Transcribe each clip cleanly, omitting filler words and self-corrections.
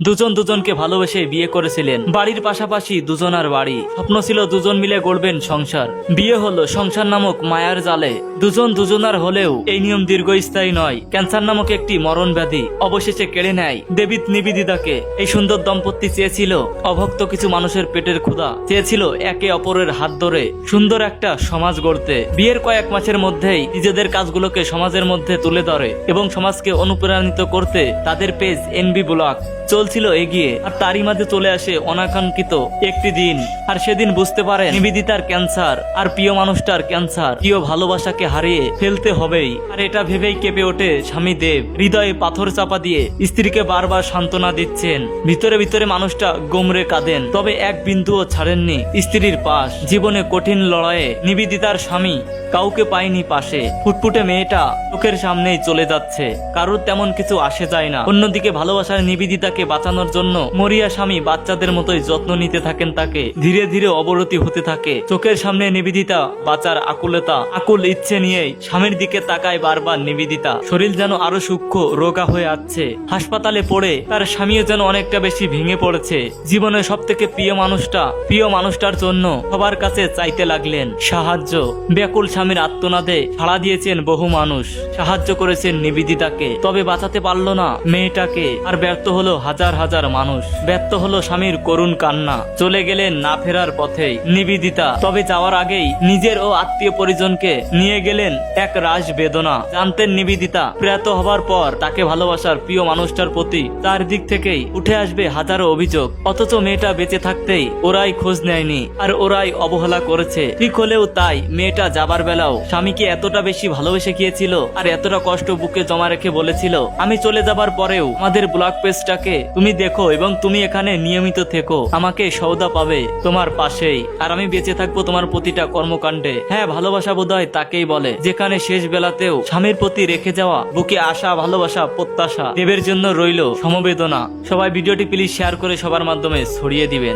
দুজন দুজনকে ভালোবেসে বিয়ে করেছিলেন। বাড়ির পাশাপাশি দুজনার বাড়ি, স্বপ্ন ছিল দুজন মিলে গড়বেন সংসার। বিয়ে হলো সংসার নামক মায়ার জালে। দুজন দুজনার হলেও এই নিয়ম দীর্ঘস্থায়ী নয়। ক্যান্সার নামক একটি মরণ ব্যাধি অবশেষে কেড়ে নেয় দেবিত নিবেদিতাকে। এই সুন্দর দম্পতি চেয়েছিল অভক্ত কিছু মানুষের পেটের ক্ষুধা, চেয়েছিল একে অপরের হাত ধরে সুন্দর একটা সমাজ গড়তে। বিয়ের কয়েক মাসের মধ্যেই নিজেদের কাজগুলোকে সমাজের মধ্যে তুলে ধরে এবং সমাজকে অনুপ্রাণিত করতে তাদের পেজ এনবি ব্লগ চলছিল এগিয়ে। আর তারই মাঝে চলে আসে অনাকাঙ্ক্ষিত একটি দিন। আর সেদিন বুঝতে পারেন নিবেদিতার ক্যান্সার আর প্রিয় মানুষটার ক্যান্সার, প্রিয় ভালোবাসাকে হারিয়ে ফেলতে হবেই। আর এটা ভেবেই কেঁপে ওঠে স্বামী দেব, হৃদয়ে পাথর চাপা দিয়ে স্ত্রীকে বারবার সান্ত্বনা দিচ্ছেন। ভিতরে ভিতরে মানুষটা গোমরে কাঁদেন, তবে এক বিন্দুও ছাড়েননি স্ত্রীর পাশ। জীবনে কঠিন লড়াইয়ে নিবেদিতার স্বামী কাউকে পায়নি পাশে। ফুটফুটে মেয়েটা চোখের সামনেই চলে যাচ্ছে, কারোর তেমন কিছু আসে যায় না। অন্যদিকে ভালোবাসার নিবেদিতাকে বাঁচানোর জন্য মরিয়া স্বামী বাচ্চাদের মতোই যত্ন নিতে থাকেন তাকে। ধীরে ধীরে অবনতি হতে থাকে চোখের সামনে নিবেদিতা বাঁচার আকুলতা, আকুল ইচ্ছে নিয়েই স্বামীর দিকে তাকায় বারবার নিবেদিতা। শরীর যেন আরো সূক্ষ্ম রোগা হয়ে আসছে। হাসপাতালে পড়ে তার স্বামীও যেন অনেকটা বেশি ভেঙে পড়েছে। জীবনের সব থেকে প্রিয় মানুষটার জন্য সবার কাছে চাইতে লাগলেন সাহায্য। ব্যাকুল স্বামীর আত্মনাদে সাড়া দিয়েছেন বহু মানুষ, সাহায্য করেছেন নিবেদিতাকে, তবে বাঁচাতে পারল না মেয়েটাকে। আর ব্যর্থ হলো হাজার হাজার মানুষ, ব্যর্থ হলো স্বামীর করুণ কান্না। চলে গেলেন না ফেরার পথেই নিবেদিতা। তবে যাওয়ার আগেই নিজের ও আত্মীয় পরিজনকে নিয়ে গেলেন এক রাস বেদনা। জানতেন নিবেদিতা প্রয়াত হবার পর তাকে ভালোবাসার প্রিয় মানুষটার প্রতি তার দিক থেকেই উঠে আসবে হাজারো অভিযোগ। অথচ মেয়েটা বেঁচে থাকতেই ওরাই খোঁজ নেয়নি আর ওরাই অবহেলা করেছে। ঠিক হলেও তাই মেয়েটা যাবার বেলাও স্বামীকে এতটা বেশি ভালোবেসে গিয়েছিল আর এতটা কষ্ট বুকে জমা রেখে বলেছিল, আমি চলে যাবার পরেও আমাদের ব্লগ পেজটাকে তুমি দেখো এবং তুমি এখানে নিয়মিত থেকো, আমাকে সওদা পাবে তোমার পাশেই, আর আমি বেঁচে থাকবো তোমার প্রতিটা কর্মকাণ্ডে। হ্যাঁ, ভালোবাসা বোধহয় তাকেই বলে যেখানে শেষ বেলাতেও স্বামীর প্রতি রেখে যাওয়া বুকে আশা, ভালোবাসা, প্রত্যাশা। দেবের জন্য রইল সমবেদনা। সবাই ভিডিওটি প্লিজ শেয়ার করে সবার মাধ্যমে ছড়িয়ে দিবেন।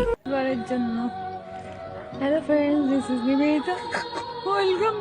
জন্য hello friends, this is Nivedita, welcome